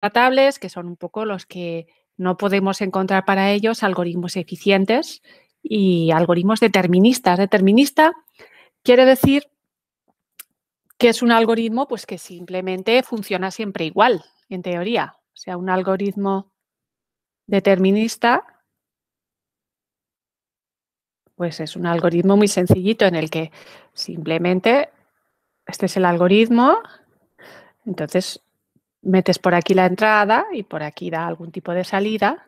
tratables, que son un poco los que no podemos encontrar para ellos algoritmos eficientes y algoritmos deterministas. Determinista quiere decir que es un algoritmo pues, que simplemente funciona siempre igual, en teoría. O sea, un algoritmo determinista pues es un algoritmo muy sencillito en el que simplemente este es el algoritmo, entonces metes por aquí la entrada y por aquí da algún tipo de salida.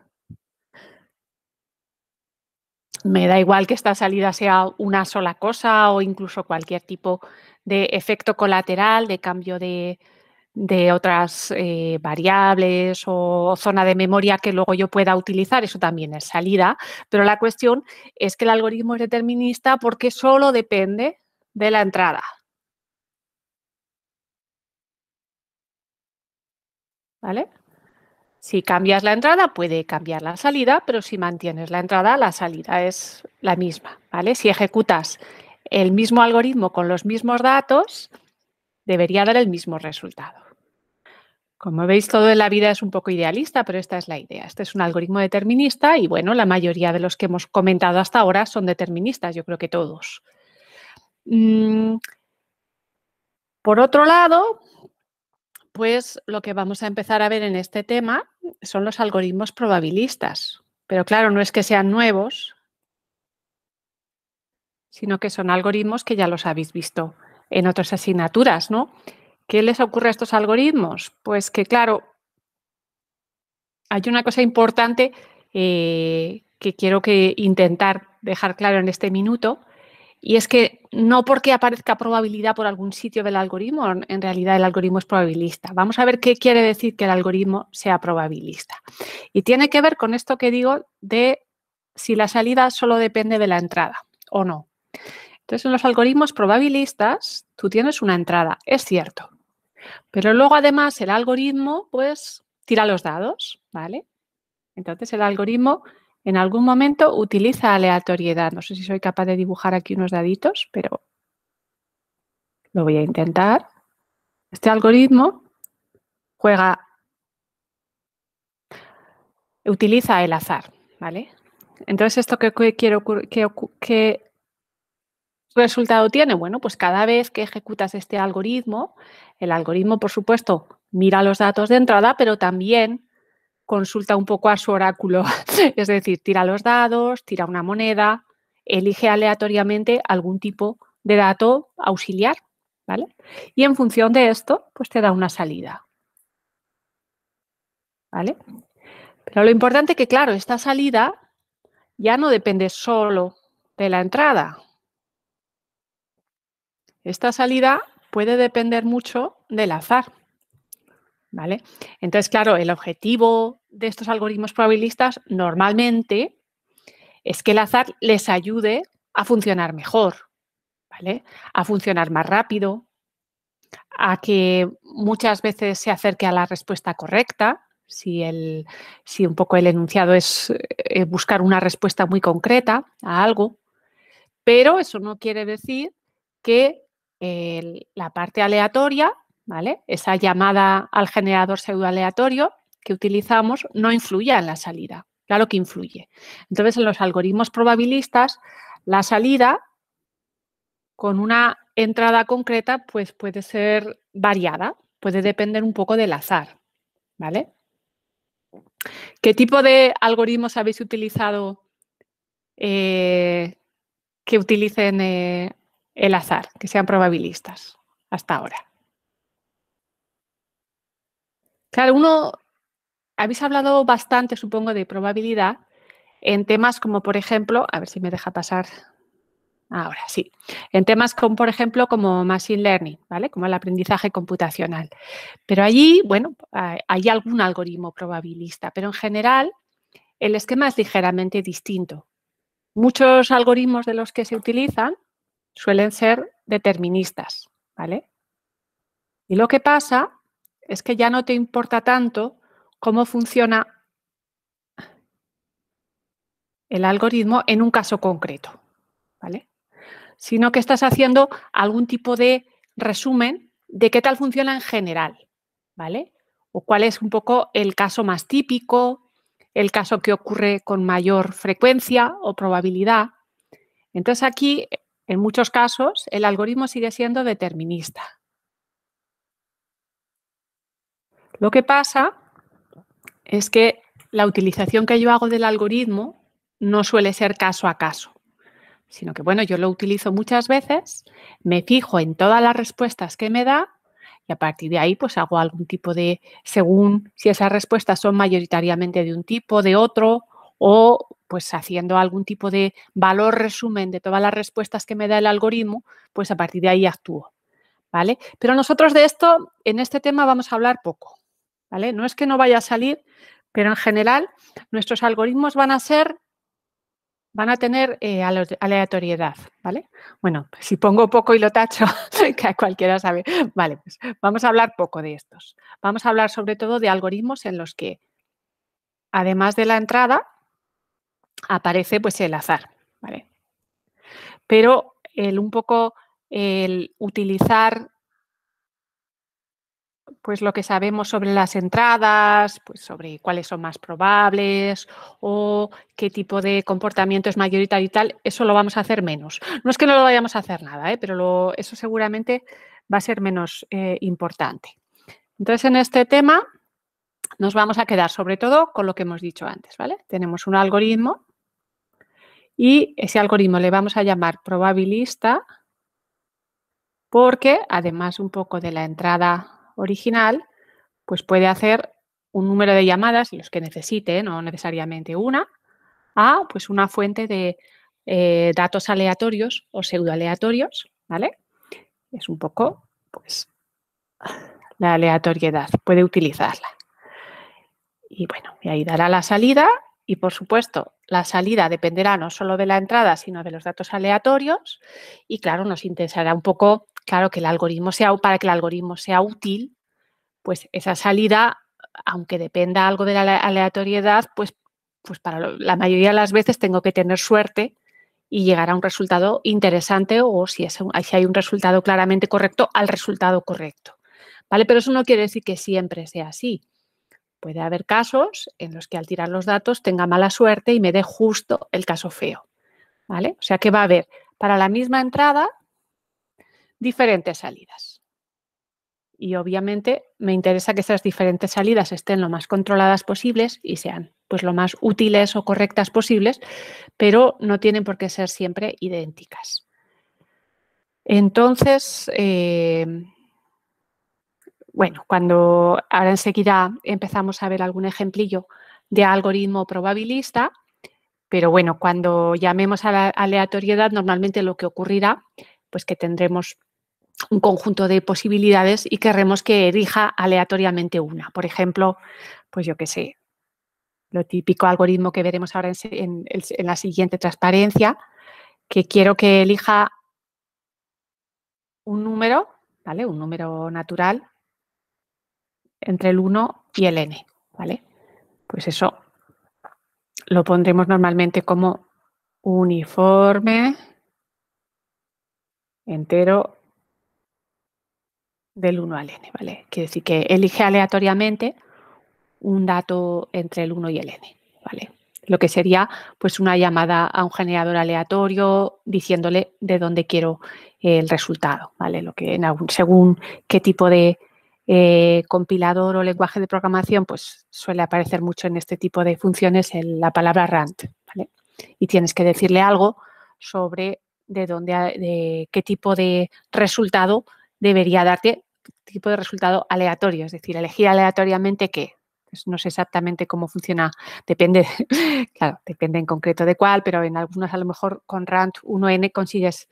Me da igual que esta salida sea una sola cosa o incluso cualquier tipo de efecto colateral, de cambio de otras variables o zona de memoria que luego yo pueda utilizar, eso también es salida, pero la cuestión es que el algoritmo es determinista porque solo depende de la entrada. ¿Vale? Si cambias la entrada, puede cambiar la salida, pero si mantienes la entrada, la salida es la misma. ¿Vale? Si ejecutas el mismo algoritmo con los mismos datos, debería dar el mismo resultado. Como veis, todo en la vida es un poco idealista, pero esta es la idea. Este es un algoritmo determinista y, bueno, la mayoría de los que hemos comentado hasta ahora son deterministas, yo creo que todos. Por otro lado, pues lo que vamos a empezar a ver en este tema son los algoritmos probabilistas. Pero claro, no es que sean nuevos, sino que son algoritmos que ya los habéis visto en otras asignaturas, ¿no? ¿Qué les ocurre a estos algoritmos? Pues que, claro, hay una cosa importante que quiero intentar dejar claro en este minuto, y es que no porque aparezca probabilidad por algún sitio del algoritmo, en realidad el algoritmo es probabilista. Vamos a ver qué quiere decir que el algoritmo sea probabilista. Y tiene que ver con esto que digo de si la salida solo depende de la entrada o no. Entonces, en los algoritmos probabilistas, tú tienes una entrada, es cierto, pero luego además el algoritmo pues tira los dados, ¿vale? Entonces el algoritmo en algún momento utiliza aleatoriedad. No sé si soy capaz de dibujar aquí unos daditos, pero lo voy a intentar. Este algoritmo utiliza el azar, ¿vale? Entonces, ¿esto qué resultado tiene? Bueno, pues cada vez que ejecutas este algoritmo, el algoritmo, por supuesto, mira los datos de entrada, pero también consulta un poco a su oráculo, es decir, tira los dados, tira una moneda, elige aleatoriamente algún tipo de dato auxiliar, ¿vale? Y en función de esto, pues te da una salida, ¿vale? Pero lo importante es que, claro, esta salida ya no depende solo de la entrada. Esta salida puede depender mucho del azar, ¿vale? Entonces, claro, el objetivo de estos algoritmos probabilistas normalmente es que el azar les ayude a funcionar mejor, ¿vale? A funcionar más rápido, a que muchas veces se acerque a la respuesta correcta, si un poco el enunciado es buscar una respuesta muy concreta a algo, pero eso no quiere decir que la parte aleatoria, ¿vale? Esa llamada al generador pseudoaleatorio que utilizamos no influya en la salida. Claro que influye. Entonces, en los algoritmos probabilistas, la salida con una entrada concreta pues puede ser variada, puede depender un poco del azar, ¿vale? ¿Qué tipo de algoritmos habéis utilizado que utilicen el azar, que sean probabilistas hasta ahora? Claro, habéis hablado bastante, supongo, de probabilidad en temas como, por ejemplo, a ver si me deja pasar. Ahora sí. En temas como, por ejemplo, como Machine Learning, ¿vale? Como el aprendizaje computacional. Pero allí, bueno, hay algún algoritmo probabilista, pero en general el esquema es ligeramente distinto. Muchos algoritmos de los que se utilizan suelen ser deterministas, ¿vale? Y lo que pasa es que ya no te importa tanto cómo funciona el algoritmo en un caso concreto, ¿vale? Sino que estás haciendo algún tipo de resumen de qué tal funciona en general, ¿vale? o cuál es un poco el caso más típico, el caso que ocurre con mayor frecuencia o probabilidad. Entonces aquí, en muchos casos, el algoritmo sigue siendo determinista. Lo que pasa es que la utilización que yo hago del algoritmo no suele ser caso a caso, sino que, bueno, yo lo utilizo muchas veces, me fijo en todas las respuestas que me da y a partir de ahí pues hago algún tipo de, según si esas respuestas son mayoritariamente de un tipo, de otro, o pues haciendo algún tipo de valor resumen de todas las respuestas que me da el algoritmo, pues a partir de ahí actúo, ¿vale? Pero nosotros de esto, en este tema vamos a hablar poco, ¿vale? No es que no vaya a salir, pero en general nuestros algoritmos van a tener aleatoriedad, ¿vale? Bueno, si pongo poco y lo tacho, que cualquiera sabe. Vale, pues vamos a hablar poco de estos. Vamos a hablar sobre todo de algoritmos en los que, además de la entrada, aparece pues el azar, ¿vale? Pero un poco el utilizar pues lo que sabemos sobre las entradas, pues sobre cuáles son más probables o qué tipo de comportamiento es mayoritario y tal, eso lo vamos a hacer menos. No es que no lo vayamos a hacer nada, pero eso seguramente va a ser menos importante. Entonces, en este tema nos vamos a quedar sobre todo con lo que hemos dicho antes, ¿vale? Tenemos un algoritmo y ese algoritmo le vamos a llamar probabilista porque, además un poco de la entrada original, pues puede hacer un número de llamadas, los que necesite, no necesariamente una, a pues una fuente de datos aleatorios o pseudoaleatorios, ¿vale? Es un poco, pues, la aleatoriedad, puede utilizarla. Y bueno, y ahí dará la salida y, por supuesto, la salida dependerá no solo de la entrada, sino de los datos aleatorios y, claro, nos interesará un poco, claro, que el algoritmo sea, para que el algoritmo sea útil, pues esa salida, aunque dependa algo de la aleatoriedad, pues para la mayoría de las veces tengo que tener suerte y llegar a un resultado interesante o si hay un resultado claramente correcto, al resultado correcto, ¿vale? Pero eso no quiere decir que siempre sea así. Puede haber casos en los que al tirar los datos tenga mala suerte y me dé justo el caso feo, ¿vale? O sea que va a haber para la misma entrada diferentes salidas. Y obviamente me interesa que esas diferentes salidas estén lo más controladas posibles y sean pues lo más útiles o correctas posibles, pero no tienen por qué ser siempre idénticas. Entonces, bueno, ahora enseguida empezamos a ver algún ejemplillo de algoritmo probabilista, pero bueno, cuando llamemos a la aleatoriedad, normalmente lo que ocurrirá, pues que tendremos un conjunto de posibilidades y querremos que elija aleatoriamente una. Por ejemplo, pues yo qué sé, lo típico algoritmo que veremos ahora en la siguiente transparencia, que quiero que elija un número, ¿vale? Un número natural entre el 1 y el n, ¿vale? Pues eso lo pondremos normalmente como uniforme entero del 1 al n, ¿vale? Quiere decir que elige aleatoriamente un dato entre el 1 y el n, ¿vale? Lo que sería pues una llamada a un generador aleatorio diciéndole de dónde quiero el resultado, ¿vale? Lo que según qué tipo de compilador o lenguaje de programación, pues suele aparecer mucho en este tipo de funciones la palabra rand, ¿vale? Y tienes que decirle algo sobre de qué tipo de resultado debería darte, tipo de resultado aleatorio, es decir, elegir aleatoriamente qué. Pues no sé exactamente cómo funciona, depende, claro, depende en concreto de cuál, pero en algunos a lo mejor con rand 1n consigues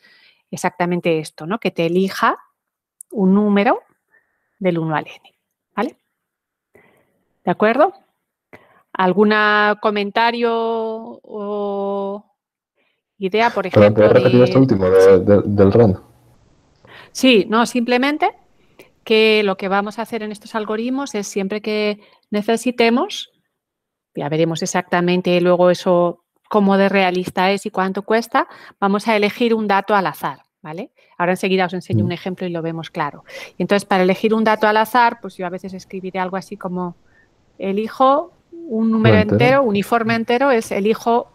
exactamente esto, ¿no? Que te elija un número del 1 al n, ¿vale? ¿De acuerdo? ¿Algún comentario o idea, por Pero ¿puedes ejemplo, repetir esto de... último Sí, del RAND? sí, no, simplemente que lo que vamos a hacer en estos algoritmos es siempre que necesitemos, ya veremos exactamente luego eso cómo de realista es y cuánto cuesta, vamos a elegir un dato al azar, ¿vale? Ahora enseguida os enseño un ejemplo y lo vemos claro. Y entonces, para elegir un dato al azar, pues yo a veces escribiré algo así como elijo un número entero, uniforme entero, es elijo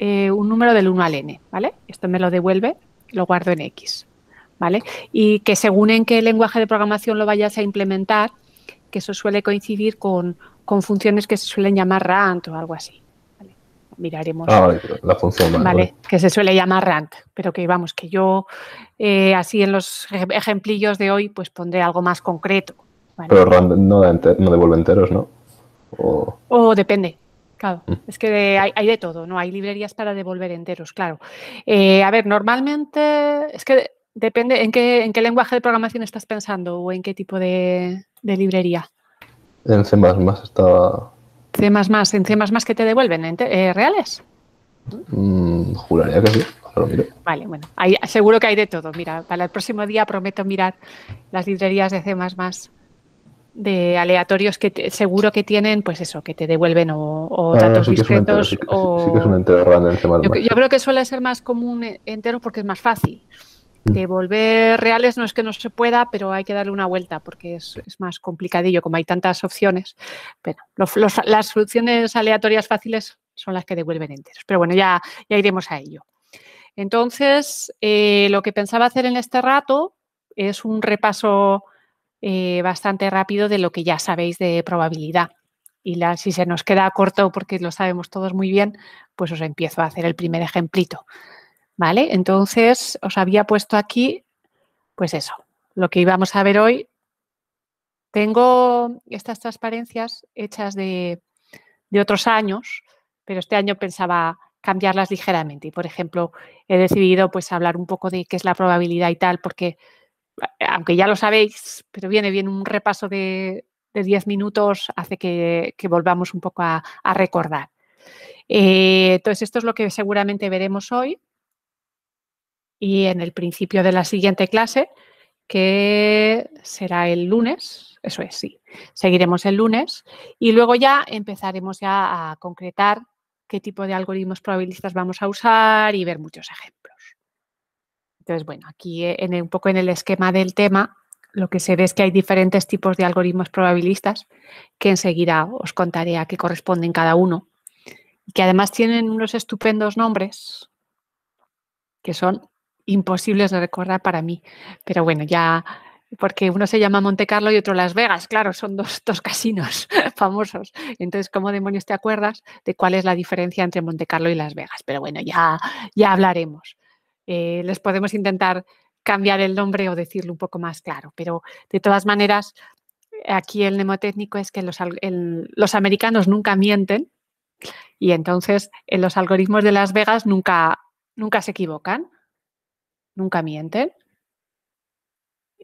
un número del 1 al n, ¿vale? Esto me lo devuelve, lo guardo en X, ¿vale? Y que según en qué lenguaje de programación lo vayas a implementar, que eso suele coincidir con funciones que se suelen llamar rand o algo así. ¿Vale? Miraremos. Vale, la función. Vale, que se suele llamar rand, pero que vamos, que yo así en los ejemplillos de hoy pues pondré algo más concreto. ¿Vale? Pero rand no devuelve enteros, ¿no? O depende. Claro, es que hay de todo, ¿no? Hay librerías para devolver enteros, claro. A ver, normalmente es que depende en qué lenguaje de programación estás pensando o en qué tipo de librería. En C++ estaba... C++, en C++ que te devuelven reales. Juraría que sí, ahora lo miro. Vale, bueno, seguro que hay de todo. Mira, para el próximo día prometo mirar las librerías de C++ de aleatorios que seguro que tienen, pues eso, que te devuelven o datos sí discretos. Sí que es un entero random en C++. Yo creo que suele ser más común entero porque es más fácil. Devolver reales no es que no se pueda, pero hay que darle una vuelta porque es más complicadillo, como hay tantas opciones. Pero las soluciones aleatorias fáciles son las que devuelven enteros. Pero bueno, ya iremos a ello. Entonces, lo que pensaba hacer en este rato es un repaso bastante rápido de lo que ya sabéis de probabilidad. Y si se nos queda corto porque lo sabemos todos muy bien, pues os empiezo a hacer el primer ejemplito. ¿Vale? Entonces, os había puesto aquí, pues eso, lo que íbamos a ver hoy. Tengo estas transparencias hechas de otros años, pero este año pensaba cambiarlas ligeramente. Y, por ejemplo, he decidido pues hablar un poco de qué es la probabilidad y tal, porque aunque ya lo sabéis, pero viene bien un repaso de 10 minutos, hace que volvamos un poco a recordar. Entonces, esto es lo que seguramente veremos hoy y en el principio de la siguiente clase, que será el lunes, eso es, sí, seguiremos el lunes y luego ya empezaremos ya a concretar qué tipo de algoritmos probabilistas vamos a usar y ver muchos ejemplos. Entonces, bueno, aquí un poco en el esquema del tema, lo que se ve es que hay diferentes tipos de algoritmos probabilistas que enseguida os contaré a qué corresponden cada uno y que además tienen unos estupendos nombres que son imposibles de recordar para mí. Pero bueno, ya, porque uno se llama Monte Carlo y otro Las Vegas, claro, son dos casinos famosos. Entonces, ¿cómo demonios te acuerdas de cuál es la diferencia entre Monte Carlo y Las Vegas? Pero bueno, ya hablaremos. Les podemos intentar cambiar el nombre o decirlo un poco más claro, pero de todas maneras, aquí el mnemotécnico es que los americanos nunca mienten y entonces en los algoritmos de Las Vegas nunca se equivocan, nunca mienten.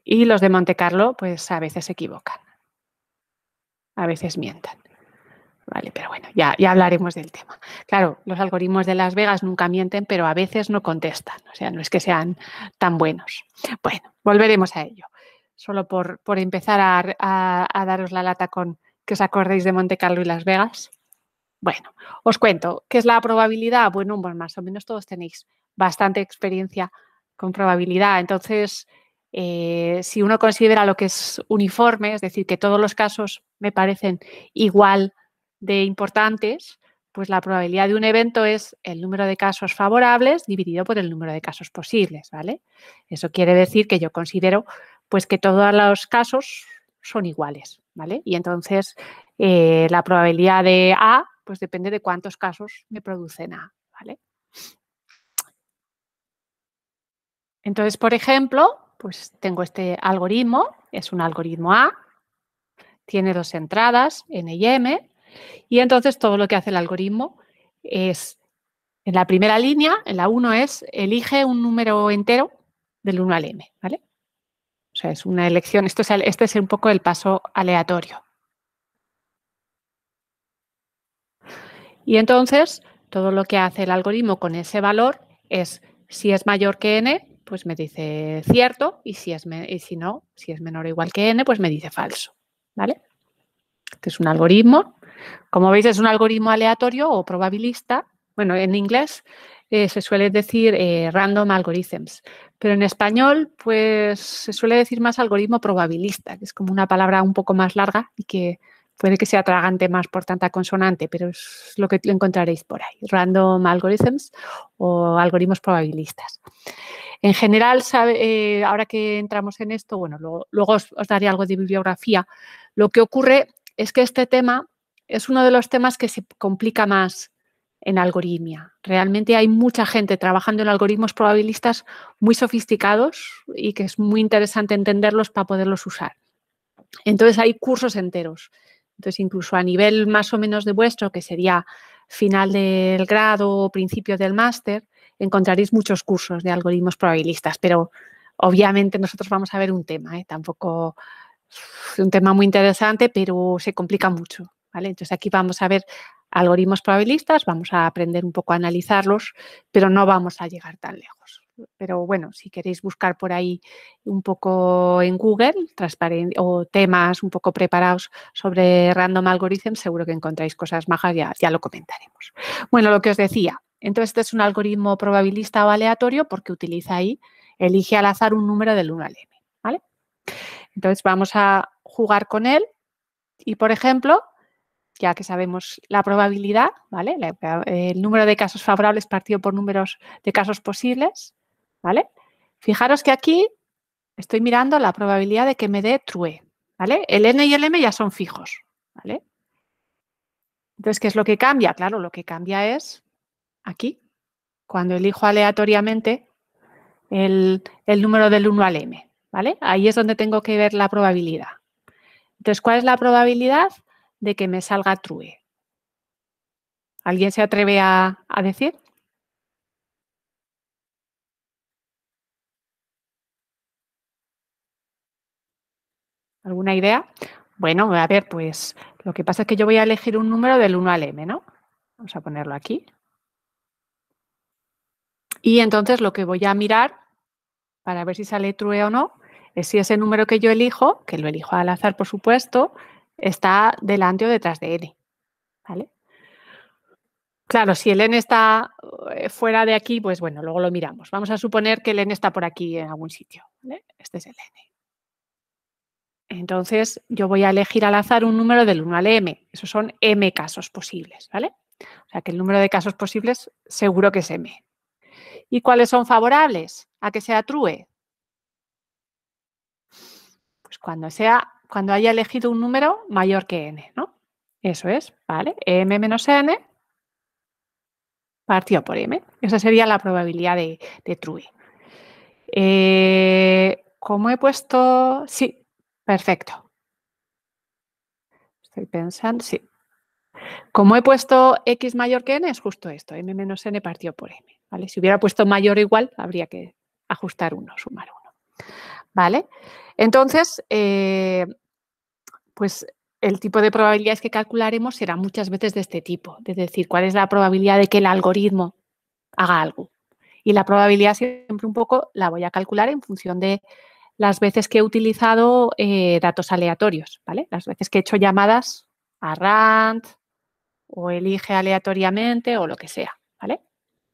Y los de Monte Carlo, pues a veces se equivocan, a veces mienten. Vale, pero bueno, ya hablaremos del tema. Claro, los algoritmos de Las Vegas nunca mienten, pero a veces no contestan. O sea, no es que sean tan buenos. Bueno, volveremos a ello. Solo por empezar a daros la lata con que os acordéis de Monte Carlo y Las Vegas. Bueno, os cuento, ¿qué es la probabilidad? Bueno, pues más o menos todos tenéis bastante experiencia con probabilidad. Entonces, si uno considera lo que es uniforme, es decir, que todos los casos me parecen igual de importantes, pues la probabilidad de un evento es el número de casos favorables dividido por el número de casos posibles, ¿vale? Eso quiere decir que yo considero pues que todos los casos son iguales, ¿vale? Y entonces la probabilidad de A pues depende de cuántos casos me producen A, ¿vale? Entonces, por ejemplo, pues tengo este algoritmo, es un algoritmo A, tiene dos entradas, N y M, y entonces todo lo que hace el algoritmo es, en la primera línea, en la 1 es, elige un número entero del 1 al M, ¿vale? O sea, es una elección, este es un poco el paso aleatorio. Y entonces, todo lo que hace el algoritmo con ese valor es, si es mayor que n, pues me dice cierto, y si no, si es menor o igual que n, pues me dice falso, ¿vale? Este es un algoritmo. Como veis, es un algoritmo aleatorio o probabilista. Bueno, en inglés se suele decir random algorithms, pero en español pues se suele decir más algoritmo probabilista, que es como una palabra un poco más larga y que puede que sea tragante más por tanta consonante, pero es lo que encontraréis por ahí, random algorithms o algoritmos probabilistas. En general, ahora que entramos en esto, bueno, luego os daré algo de bibliografía. Lo que ocurre es que este tema es uno de los temas que se complica más en algoritmia. Realmente hay mucha gente trabajando en algoritmos probabilistas muy sofisticados y que es muy interesante entenderlos para poderlos usar. Entonces hay cursos enteros. Entonces incluso a nivel más o menos de vuestro, que sería final del grado o principio del máster, encontraréis muchos cursos de algoritmos probabilistas, pero obviamente nosotros vamos a ver un tema, tampoco un tema muy interesante, pero se complica mucho, ¿vale? Entonces aquí vamos a ver algoritmos probabilistas, vamos a aprender un poco a analizarlos, pero no vamos a llegar tan lejos. Pero bueno, si queréis buscar por ahí un poco en Google o temas un poco preparados sobre random algorithms, seguro que encontráis cosas majas, ya lo comentaremos. Bueno, lo que os decía, entonces este es un algoritmo probabilista o aleatorio porque utiliza ahí, elige al azar un número del 1 al m, ¿vale? Entonces vamos a jugar con él y, por ejemplo, ya que sabemos la probabilidad, ¿vale? El número de casos favorables partido por números de casos posibles, ¿vale? Fijaros que aquí estoy mirando la probabilidad de que me dé true, ¿vale? El n y el m ya son fijos, ¿vale? Entonces, ¿qué es lo que cambia? Claro, lo que cambia es aquí, cuando elijo aleatoriamente el número del 1 al m, ¿vale? Ahí es donde tengo que ver la probabilidad. Entonces, ¿cuál es la probabilidad de que me salga true? ¿Alguien se atreve a decir? ¿Alguna idea? Bueno, a ver, pues lo que pasa es que yo voy a elegir un número del 1 al m, ¿no? Vamos a ponerlo aquí. Y entonces lo que voy a mirar para ver si sale true o no es si ese número que yo elijo, que lo elijo al azar, por supuesto, está delante o detrás de n, ¿vale? Claro, si el n está fuera de aquí, pues bueno, luego lo miramos. Vamos a suponer que el n está por aquí en algún sitio, ¿vale? Este es el n. Entonces, yo voy a elegir al azar un número del 1 al m. Esos son m casos posibles, ¿vale? O sea, que el número de casos posibles seguro que es m. ¿Y cuáles son favorables a que sea true? Pues cuando haya elegido un número mayor que n, ¿no? Eso es, ¿vale? m menos n partido por m. Esa sería la probabilidad de true. ¿Cómo he puesto? Sí, perfecto. Estoy pensando, sí. Como he puesto x mayor que n, es justo esto, m menos n partido por m, ¿vale? Si hubiera puesto mayor o igual, habría que ajustar 1, sumar 1, ¿vale? Entonces, pues el tipo de probabilidades que calcularemos será muchas veces de este tipo, es decir, cuál es la probabilidad de que el algoritmo haga algo. Y la probabilidad siempre un poco la voy a calcular en función de las veces que he utilizado datos aleatorios, ¿vale? Las veces que he hecho llamadas a rand, o elige aleatoriamente o lo que sea, ¿vale?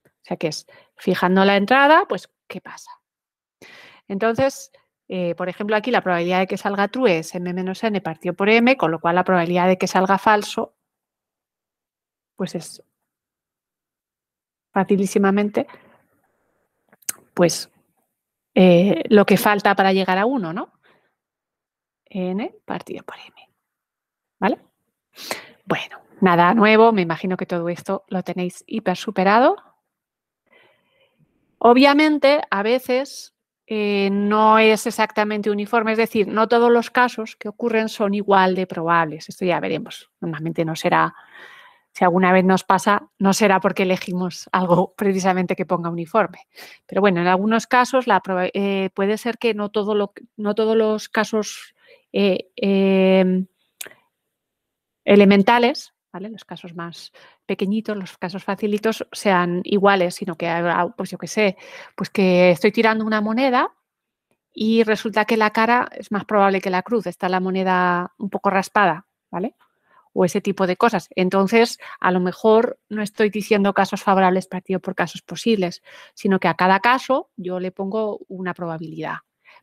O sea que es fijando la entrada, pues, ¿qué pasa? Entonces, por ejemplo, aquí la probabilidad de que salga true es m menos n partido por m, con lo cual la probabilidad de que salga falso, pues es facilísimamente, pues, lo que falta para llegar a 1, ¿no? N partido por m, ¿vale? Bueno, nada nuevo, me imagino que todo esto lo tenéis hiper superado. Obviamente, a veces no es exactamente uniforme, es decir, no todos los casos que ocurren son igual de probables. Esto ya veremos. Normalmente no será, si alguna vez nos pasa, no será porque elegimos algo precisamente que ponga uniforme. Pero bueno, en algunos casos puede ser que no todos los casos elementales, ¿vale? Los casos más pequeñitos, los casos facilitos sean iguales, sino que habrá, pues yo qué sé, pues que estoy tirando una moneda y resulta que la cara es más probable que la cruz, está la moneda un poco raspada, ¿vale? o ese tipo de cosas. Entonces, a lo mejor no estoy diciendo casos favorables partido por casos posibles, sino que a cada caso yo le pongo una probabilidad.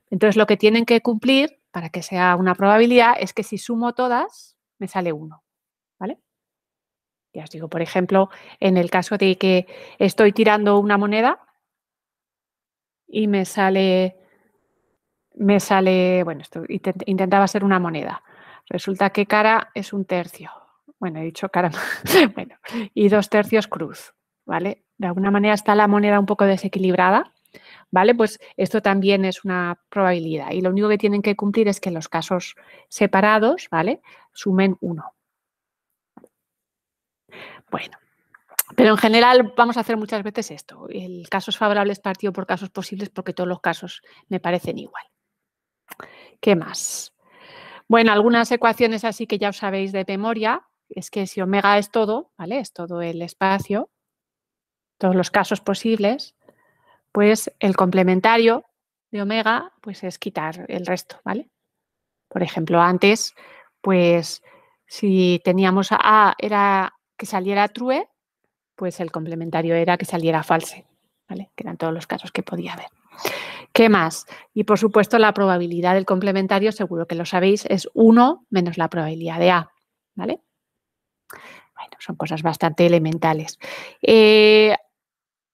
Entonces, lo que tienen que cumplir para que sea una probabilidad es que si sumo todas, me sale 1, ¿vale? Ya os digo, por ejemplo, en el caso de que estoy tirando una moneda y me sale, bueno, esto intentaba ser una moneda. Resulta que cara es 1/3. Bueno, he dicho cara, bueno, y 2/3 cruz, ¿vale? De alguna manera está la moneda un poco desequilibrada, ¿vale? Pues esto también es una probabilidad y lo único que tienen que cumplir es que los casos separados, ¿vale? Sumen 1. Bueno, pero en general vamos a hacer muchas veces esto, el casos favorables partido por casos posibles porque todos los casos me parecen igual. ¿Qué más? Bueno, algunas ecuaciones así que ya os sabéis de memoria, es que si omega es todo, ¿vale? Es todo el espacio, todos los casos posibles, pues el complementario de omega pues es quitar el resto, ¿vale? Por ejemplo, antes, pues si teníamos A era que saliera true, pues el complementario era que saliera false, ¿vale? Que eran todos los casos que podía haber. ¿Qué más? Y por supuesto la probabilidad del complementario, seguro que lo sabéis, es 1 menos la probabilidad de A, ¿vale? Bueno, son cosas bastante elementales.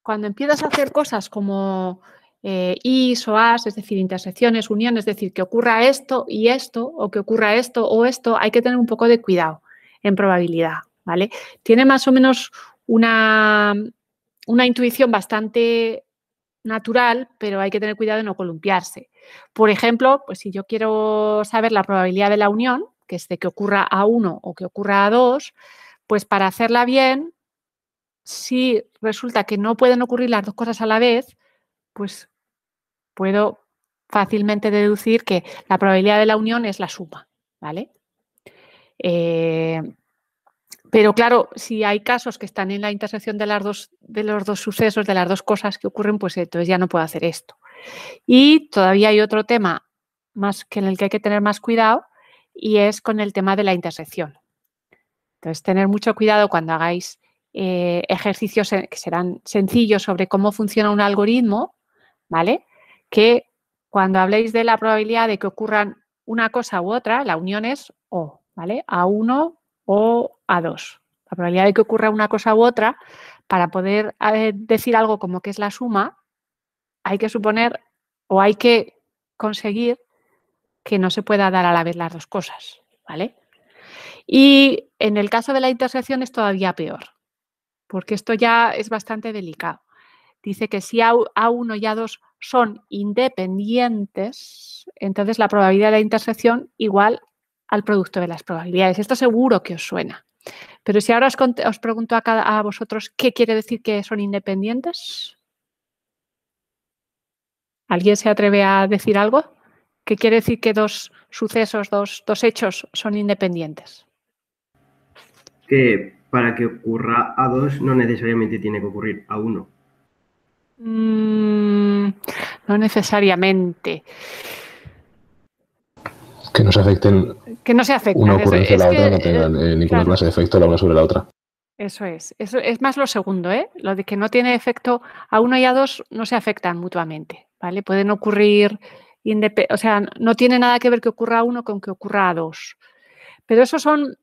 Cuando empiezas a hacer cosas como is o as, es decir, intersecciones, uniones, es decir, que ocurra esto y esto, o que ocurra esto o esto, hay que tener un poco de cuidado en probabilidad, ¿vale? Tiene más o menos una intuición bastante natural, pero hay que tener cuidado de no columpiarse. Por ejemplo, pues si yo quiero saber la probabilidad de la unión, que es de que ocurra A1 o que ocurra A2, pues para hacerla bien, si resulta que no pueden ocurrir las dos cosas a la vez, pues puedo fácilmente deducir que la probabilidad de la unión es la suma, ¿vale? Pero claro, si hay casos que están en la intersección de los dos sucesos, de las dos cosas que ocurren, pues entonces ya no puedo hacer esto. Y todavía hay otro tema más que en el que hay que tener más cuidado y es con el tema de la intersección. Entonces, tener mucho cuidado cuando hagáis ejercicios que serán sencillos sobre cómo funciona un algoritmo, ¿vale? Que cuando habléis de la probabilidad de que ocurran una cosa u otra, la unión es O, ¿vale? A1 o A2. La probabilidad de que ocurra una cosa u otra, para poder decir algo como que es la suma, hay que suponer o hay que conseguir que no se pueda dar a la vez las dos cosas, ¿vale? Y en el caso de la intersección es todavía peor, porque esto ya es bastante delicado. Dice que si A1 y A2 son independientes, entonces la probabilidad de la intersección igual al producto de las probabilidades. Esto seguro que os suena. Pero si ahora os pregunto a vosotros qué quiere decir que son independientes, ¿alguien se atreve a decir algo? ¿Qué quiere decir que dos sucesos, dos hechos son independientes? Que para que ocurra A2 no necesariamente tiene que ocurrir A1. No necesariamente. Que no se afecten. Que no se afectan. Una ocurrencia a la otra, que, no tengan ninguna claro, clase de efecto la una sobre la otra. Eso es más lo segundo, ¿eh? Lo de que no tiene efecto A1 y A2 no se afectan mutuamente, ¿vale? Pueden ocurrir, o sea, no tiene nada que ver que ocurra A1 con que ocurra A2. Pero eso son,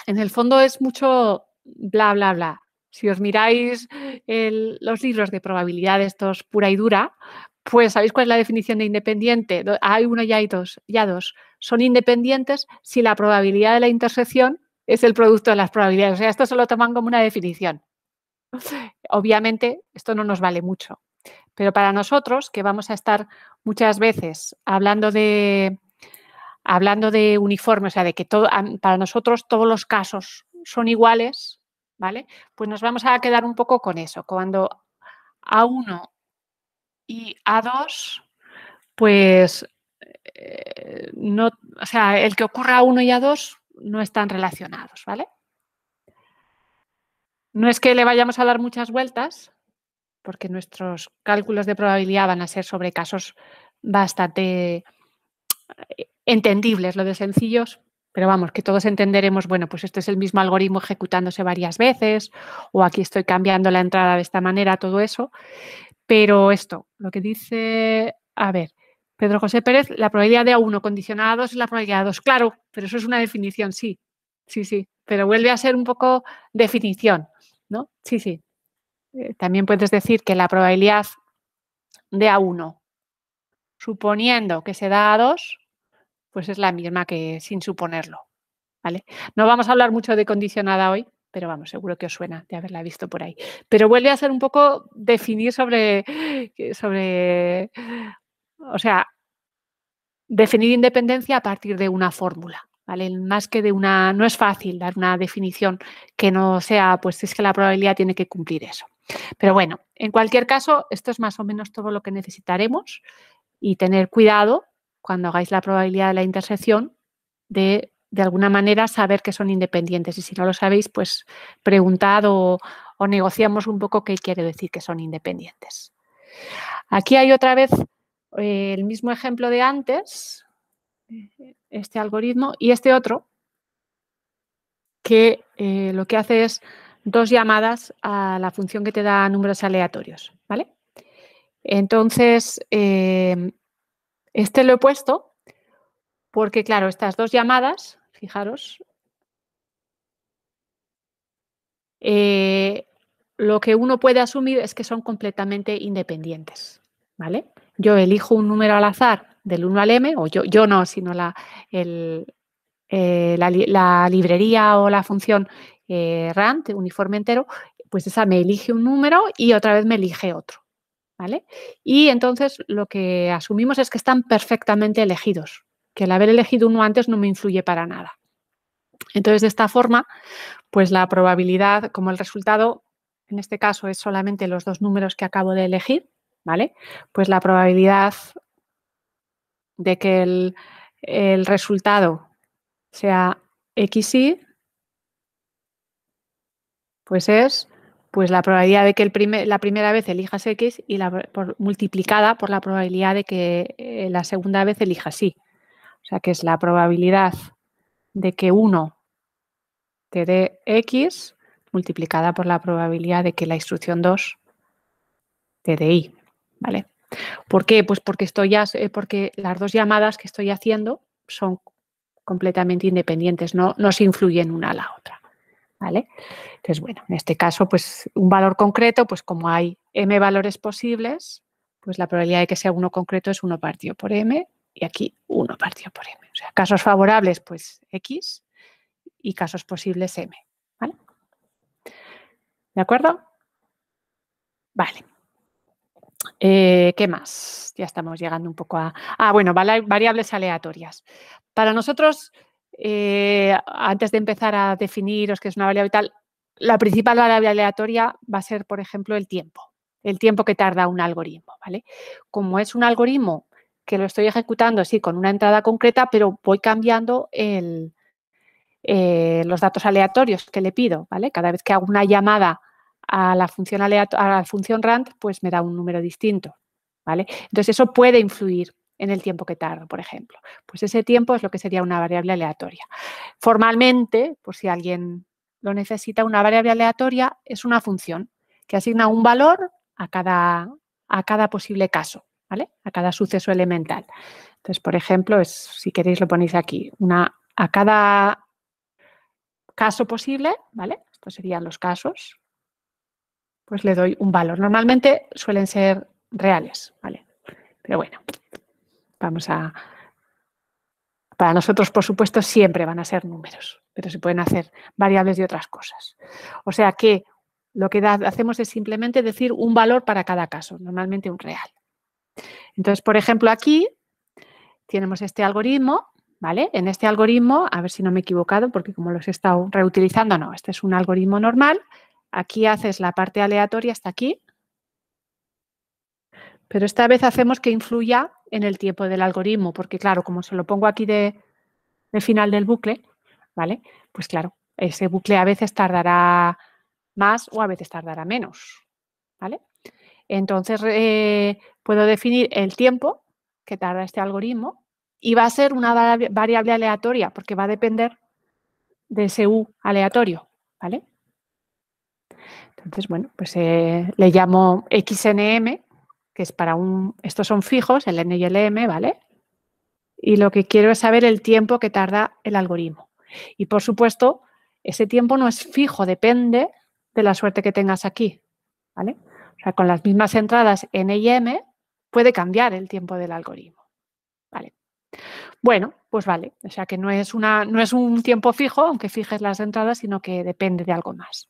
en el fondo es mucho bla, bla, bla. Si os miráis los libros de probabilidad estos pura y dura, pues ¿sabéis cuál es la definición de independiente? Hay uno y hay dos. Ya dos. Son independientes si la probabilidad de la intersección es el producto de las probabilidades. O sea, esto se lo toman como una definición. Obviamente, esto no nos vale mucho. Pero para nosotros, que vamos a estar muchas veces hablando de uniforme, o sea, de que para nosotros todos los casos son iguales, ¿vale? Pues nos vamos a quedar un poco con eso. Cuando A1 y A2, pues no, o sea, el que ocurra A1 y A2 no están relacionados, ¿vale? No es que le vayamos a dar muchas vueltas, porque nuestros cálculos de probabilidad van a ser sobre casos bastante entendibles. Lo de sencillos Pero vamos, que todos entenderemos, bueno, pues este es el mismo algoritmo ejecutándose varias veces, o aquí estoy cambiando la entrada de esta manera, todo eso. Pero esto, lo que dice, a ver, Pedro José Pérez, la probabilidad de A1 condicionada a 2 es la probabilidad de 2. Claro, pero eso es una definición, sí. Sí, sí, pero vuelve a ser un poco definición, ¿no? Sí, sí. También puedes decir que la probabilidad de A1, suponiendo que se da a 2, pues es la misma que sin suponerlo, ¿vale? No vamos a hablar mucho de condicionada hoy, pero vamos, seguro que os suena de haberla visto por ahí. Pero vuelve a ser un poco definir o sea, definir independencia a partir de una fórmula, ¿vale? Más que de una, no es fácil dar una definición que no sea, pues es que la probabilidad tiene que cumplir eso. Pero bueno, en cualquier caso, esto es más o menos todo lo que necesitaremos y tener cuidado cuando hagáis la probabilidad de la intersección de alguna manera saber que son independientes. Y si no lo sabéis, pues preguntad o negociamos un poco qué quiere decir que son independientes. Aquí hay otra vez el mismo ejemplo de antes, este algoritmo, y este otro, que lo que hace es 2 llamadas a la función que te da números aleatorios, ¿vale? Entonces, este lo he puesto porque, claro, estas 2 llamadas, fijaros, lo que uno puede asumir es que son completamente independientes, ¿vale? Yo elijo un número al azar del 1 al m, o yo no, sino la librería o la función rand, uniforme entero, pues esa me elige un número y otra vez me elige otro, ¿vale? Y entonces lo que asumimos es que están perfectamente elegidos, que el haber elegido uno antes no me influye para nada. Entonces, de esta forma, pues la probabilidad, como el resultado, en este caso, es solamente los 2 números que acabo de elegir, ¿vale? Pues la probabilidad de que el resultado sea XY, pues es pues la probabilidad de que la primera vez elijas X y multiplicada por la probabilidad de que la segunda vez elijas Y. O sea, que es la probabilidad de que 1 te dé X multiplicada por la probabilidad de que la instrucción 2 te dé Y, ¿vale? ¿Por qué? Pues porque porque las 2 llamadas que estoy haciendo son completamente independientes, no se influyen una a la otra, ¿vale? Entonces, bueno, en este caso, pues un valor concreto, pues como hay m valores posibles, pues la probabilidad de que sea uno concreto es 1 partido por m y aquí 1 partido por m. O sea, casos favorables, pues X y casos posibles m, ¿vale? ¿De acuerdo? Vale. ¿Qué más? Ya estamos llegando un poco a... bueno, variables aleatorias. Para nosotros, antes de empezar a definiros qué es una variable y tal, la principal variable aleatoria va a ser, por ejemplo, el tiempo que tarda un algoritmo, ¿vale? Como es un algoritmo que lo estoy ejecutando, sí, con una entrada concreta, pero voy cambiando los datos aleatorios que le pido, ¿vale? Cada vez que hago una llamada a la función rand, pues me da un número distinto, ¿vale? Entonces, eso puede influir en el tiempo que tardo, por ejemplo. Pues ese tiempo es lo que sería una variable aleatoria. Formalmente, por si alguien lo necesita, una variable aleatoria es una función que asigna un valor a cada posible caso, ¿vale? A cada suceso elemental. Entonces, por ejemplo, si queréis lo ponéis aquí, a cada caso posible, ¿vale? Estos serían los casos, pues le doy un valor. Normalmente suelen ser reales, ¿vale? Pero bueno, para nosotros, por supuesto, siempre van a ser números, pero se pueden hacer variables de otras cosas. O sea que lo que hacemos es simplemente decir un valor para cada caso, normalmente un real. Entonces, por ejemplo, aquí tenemos este algoritmo, ¿vale? En este algoritmo, a ver si no me he equivocado, porque como los he estado reutilizando, no, este es un algoritmo normal. Aquí haces la parte aleatoria hasta aquí, pero esta vez hacemos que influya en el tiempo del algoritmo, porque claro, como se lo pongo aquí de final del bucle, ¿vale? Pues claro, ese bucle a veces tardará más o a veces tardará menos, ¿vale? Entonces, puedo definir el tiempo que tarda este algoritmo y va a ser una variable aleatoria porque va a depender de ese U aleatorio, ¿vale? Entonces, bueno, pues le llamo XNM, que es para estos son fijos, el N y el M, ¿vale? Y lo que quiero es saber el tiempo que tarda el algoritmo. Y, por supuesto, ese tiempo no es fijo, depende de la suerte que tengas aquí, ¿vale? O sea, con las mismas entradas N y M puede cambiar el tiempo del algoritmo, ¿vale? Bueno, pues vale, o sea que no es un tiempo fijo, aunque fijes las entradas, sino que depende de algo más.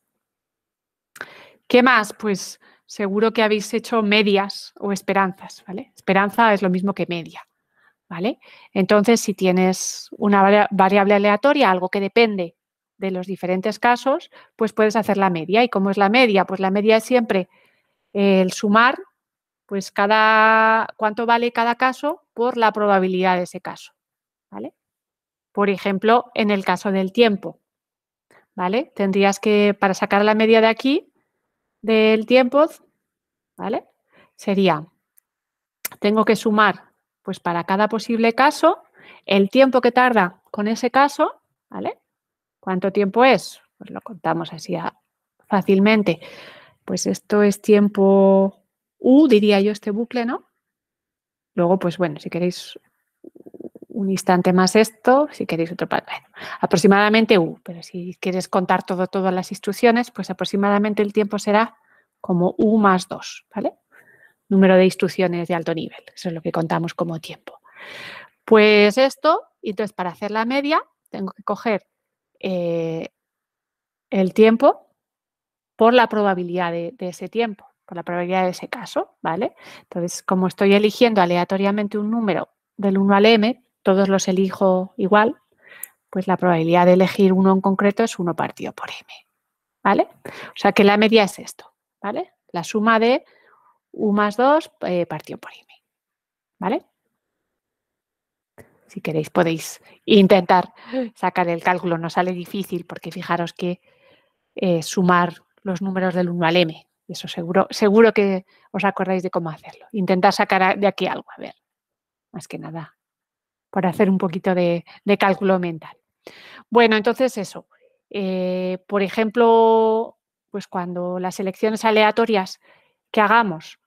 ¿Qué más? Pues seguro que habéis hecho medias o esperanzas, ¿vale? Esperanza es lo mismo que media, ¿vale? Entonces, si tienes una variable aleatoria, algo que depende de los diferentes casos, pues puedes hacer la media. ¿Y cómo es la media? Pues la media es siempre el sumar, pues cuánto vale cada caso por la probabilidad de ese caso, ¿vale? Por ejemplo, en el caso del tiempo, ¿vale? Tendrías que, para sacar la media de aquí, del tiempo, ¿vale? Sería, tengo que sumar, pues para cada posible caso, el tiempo que tarda con ese caso, ¿vale? ¿Cuánto tiempo es? Pues lo contamos así fácilmente. Pues esto es tiempo U, diría yo, este bucle, ¿no? Luego, pues bueno, si queréis un instante más esto, si queréis otro, bueno, aproximadamente U, pero si quieres contar todas las instrucciones, pues aproximadamente el tiempo será como U más 2, ¿vale? Número de instrucciones de alto nivel, eso es lo que contamos como tiempo. Pues esto, entonces para hacer la media tengo que coger el tiempo por la probabilidad de ese tiempo, por la probabilidad de ese caso, ¿vale? Entonces, como estoy eligiendo aleatoriamente un número del 1 al m, todos los elijo igual, pues la probabilidad de elegir uno en concreto es 1 partido por m, ¿vale? O sea que la media es esto, ¿vale? La suma de U más 2 partido por m, ¿vale? Si queréis podéis intentar sacar el cálculo, no sale difícil porque fijaros que sumar los números del 1 al m, eso seguro que os acordáis de cómo hacerlo. Intentad sacar de aquí algo, a ver, más que nada, por hacer un poquito de cálculo mental. Bueno, entonces eso, por ejemplo, pues cuando las elecciones aleatorias que hagamos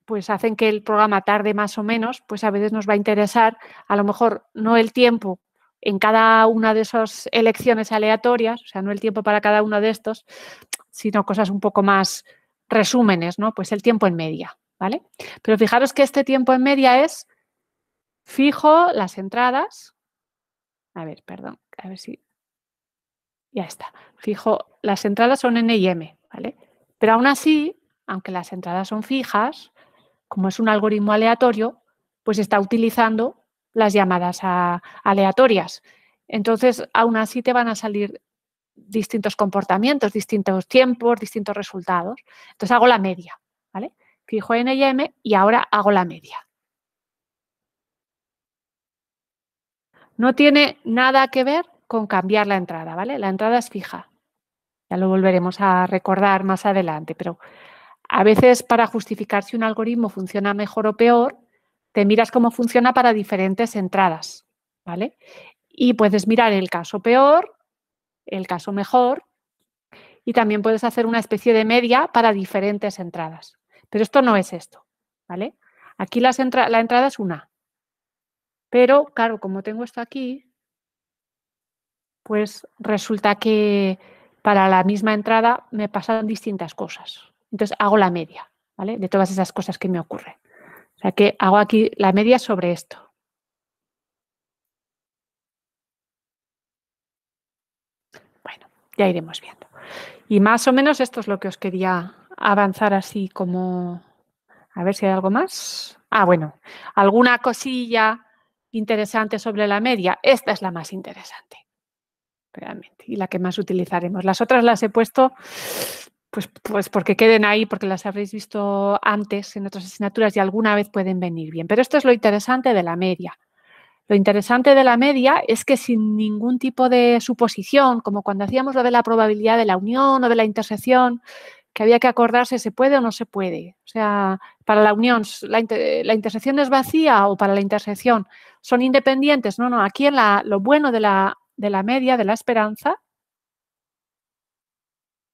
pues hacen que el programa tarde más o menos, pues a veces nos va a interesar, a lo mejor no el tiempo en cada una de esas elecciones aleatorias, o sea, no el tiempo para cada uno de estos, sino cosas un poco más resúmenes, ¿no? Pues el tiempo en media, ¿vale? Pero fijaros que este tiempo en media es fijo las entradas, a ver, perdón, a ver si, ya está, fijo, las entradas son N y M, ¿vale? Pero aún así, aunque las entradas son fijas, como es un algoritmo aleatorio, pues está utilizando las llamadas aleatorias. Entonces, aún así te van a salir distintos comportamientos, distintos tiempos, distintos resultados. Entonces, hago la media, ¿vale? Fijo N y M y ahora hago la media. No tiene nada que ver con cambiar la entrada, ¿vale? La entrada es fija. Ya lo volveremos a recordar más adelante, pero a veces para justificar si un algoritmo funciona mejor o peor, te miras cómo funciona para diferentes entradas, ¿vale? Y puedes mirar el caso peor, el caso mejor, y también puedes hacer una especie de media para diferentes entradas. Pero esto no es esto, ¿vale? Aquí la entrada es una. Pero, claro, como tengo esto aquí, pues resulta que para la misma entrada me pasan distintas cosas. Entonces hago la media, ¿vale? De todas esas cosas que me ocurren. O sea que hago aquí la media sobre esto. Bueno, ya iremos viendo. Y más o menos esto es lo que os quería avanzar así como... A ver si hay algo más. Ah, bueno, alguna cosilla interesante sobre la media. Esta es la más interesante, realmente, y la que más utilizaremos. Las otras las he puesto pues porque queden ahí, porque las habréis visto antes en otras asignaturas y alguna vez pueden venir bien. Pero esto es lo interesante de la media. Lo interesante de la media es que sin ningún tipo de suposición, como cuando hacíamos lo de la probabilidad de la unión o de la intersección, que había que acordarse, ¿se puede o no se puede? O sea, para la unión, ¿la intersección es vacía o para la intersección son independientes? No, aquí lo bueno de la media, de la esperanza,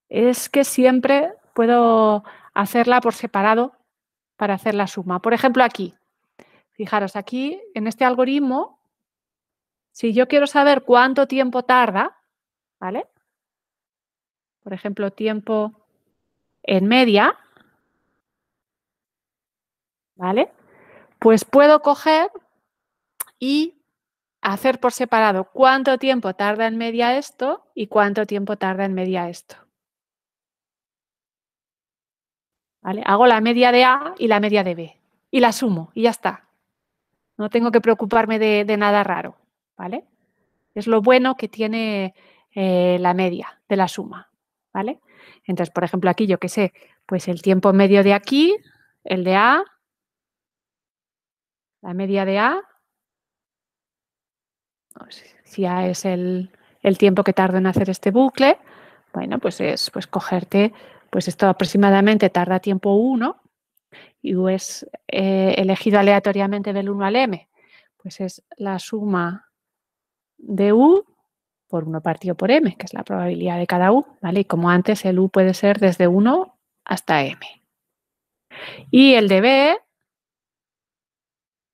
es que siempre puedo hacerla por separado para hacer la suma. Por ejemplo, aquí, fijaros, aquí en este algoritmo, si yo quiero saber cuánto tiempo tarda, ¿vale? Por ejemplo, tiempo en media, ¿vale? Pues puedo coger y hacer por separado cuánto tiempo tarda en media esto y cuánto tiempo tarda en media esto. ¿Vale? Hago la media de A y la media de B y la sumo y ya está. No tengo que preocuparme de nada raro, ¿vale? Es lo bueno que tiene la media de la suma, ¿vale? Entonces, por ejemplo, aquí yo qué sé, pues el tiempo medio de aquí, el de A, la media de A, si A es el tiempo que tarda en hacer este bucle, bueno, pues es cogerte, pues esto aproximadamente tarda tiempo 1 y U es elegido aleatoriamente del 1 al M, pues es la suma de U por 1 partido por M, que es la probabilidad de cada U, ¿vale? Y como antes, el U puede ser desde 1 hasta M. Y el de B,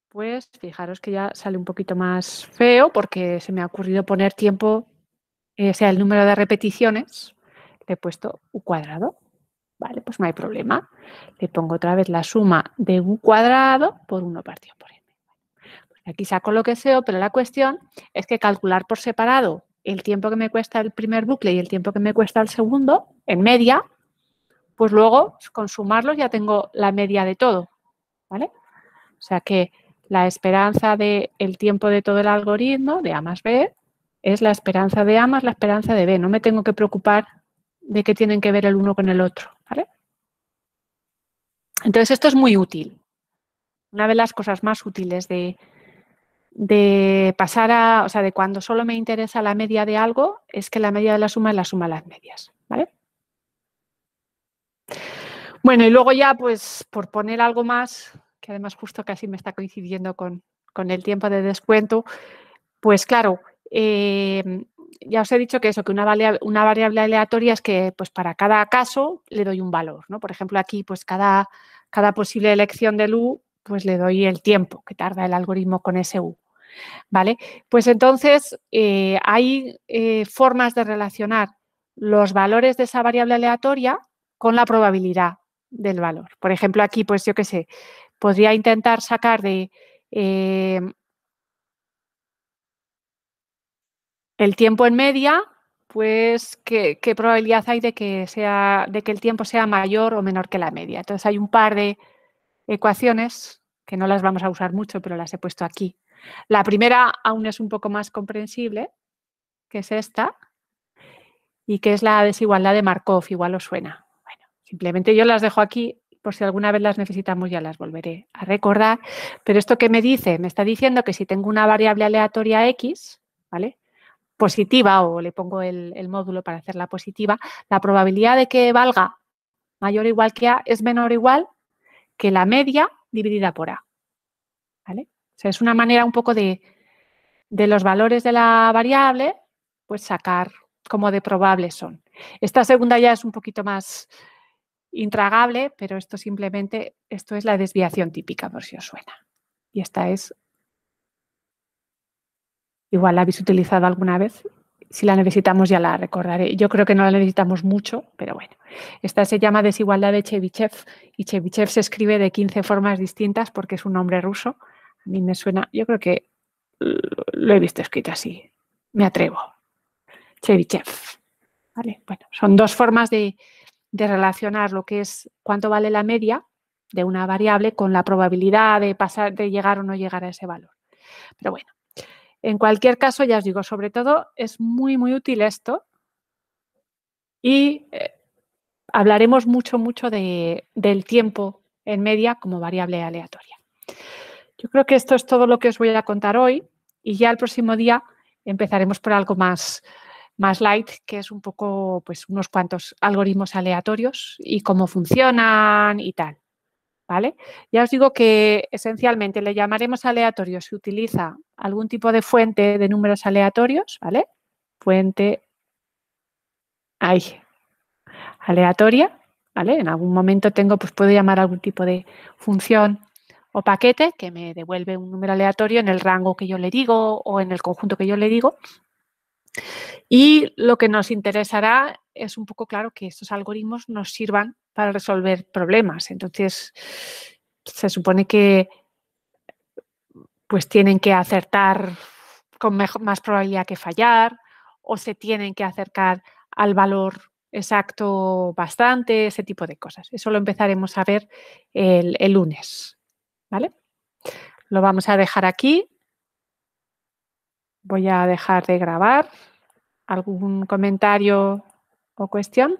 pues fijaros que ya sale un poquito más feo porque se me ha ocurrido poner tiempo, o sea, el número de repeticiones, le he puesto U cuadrado. Vale, pues no hay problema. Le pongo otra vez la suma de U cuadrado por 1 partido por M. Pues aquí saco lo que sea, pero la cuestión es que calcular por separado el tiempo que me cuesta el primer bucle y el tiempo que me cuesta el segundo, en media, pues luego con sumarlos ya tengo la media de todo, ¿vale? O sea que la esperanza del tiempo de todo el algoritmo, de A más B, es la esperanza de A más la esperanza de B. No me tengo que preocupar de qué tienen que ver el uno con el otro, ¿vale? Entonces, esto es muy útil. Una de las cosas más útiles de pasar a, o sea, de cuando solo me interesa la media de algo, es que la media de la suma es la suma de las medias, ¿vale? Bueno, y luego ya, pues, por poner algo más, que además justo casi me está coincidiendo con el tiempo de descuento, pues claro, ya os he dicho que eso, que una variable aleatoria es que pues para cada caso le doy un valor, ¿no? Por ejemplo, aquí pues cada posible elección del U, pues le doy el tiempo que tarda el algoritmo con ese U, ¿vale? Pues entonces hay formas de relacionar los valores de esa variable aleatoria con la probabilidad del valor. Por ejemplo, aquí, pues yo qué sé, podría intentar sacar de el tiempo en media, pues ¿qué probabilidad hay de que el tiempo sea mayor o menor que la media? Entonces hay un par de ecuaciones que no las vamos a usar mucho, pero las he puesto aquí. La primera aún es un poco más comprensible, que es esta, y que es la desigualdad de Markov, igual os suena. Bueno, simplemente yo las dejo aquí, por si alguna vez las necesitamos ya las volveré a recordar, pero esto que me dice, me está diciendo que si tengo una variable aleatoria X, ¿vale?, positiva, o le pongo el módulo para hacerla positiva, la probabilidad de que valga mayor o igual que A es menor o igual que la media dividida por A, ¿vale? O sea, es una manera un poco de los valores de la variable, pues sacar cómo de probables son. Esta segunda ya es un poquito más intragable, pero esto simplemente, esto es la desviación típica, por si os suena. Y esta es, igual la habéis utilizado alguna vez, si la necesitamos ya la recordaré. Yo creo que no la necesitamos mucho, pero bueno. Esta se llama desigualdad de Chebyshev y Chebyshev se escribe de 15 formas distintas porque es un nombre ruso. A mí me suena, yo creo que lo he visto escrito así, me atrevo. Chebyshev. ¿Vale? Bueno, son dos formas de relacionar lo que es cuánto vale la media de una variable con la probabilidad de llegar o no llegar a ese valor. Pero bueno. En cualquier caso, ya os digo, sobre todo es muy, muy útil esto y hablaremos mucho del tiempo en media como variable aleatoria. Yo creo que esto es todo lo que os voy a contar hoy y ya el próximo día empezaremos por algo más más light, que es un poco, pues, unos cuantos algoritmos aleatorios y cómo funcionan y tal, ¿vale? Ya os digo que esencialmente le llamaremos aleatorio si utiliza algún tipo de fuente de números aleatorios, ¿vale? Fuente, ahí, aleatoria, ¿vale? En algún momento pues puedo llamar algún tipo de función o paquete que me devuelve un número aleatorio en el rango que yo le digo o en el conjunto que yo le digo. Y lo que nos interesará es un poco claro que estos algoritmos nos sirvan para resolver problemas. Entonces, se supone que pues tienen que acertar con más probabilidad que fallar o se tienen que acercar al valor exacto bastante, ese tipo de cosas. Eso lo empezaremos a ver el lunes, ¿vale? Lo vamos a dejar aquí. Voy a dejar de grabar. ¿Algún comentario o cuestión?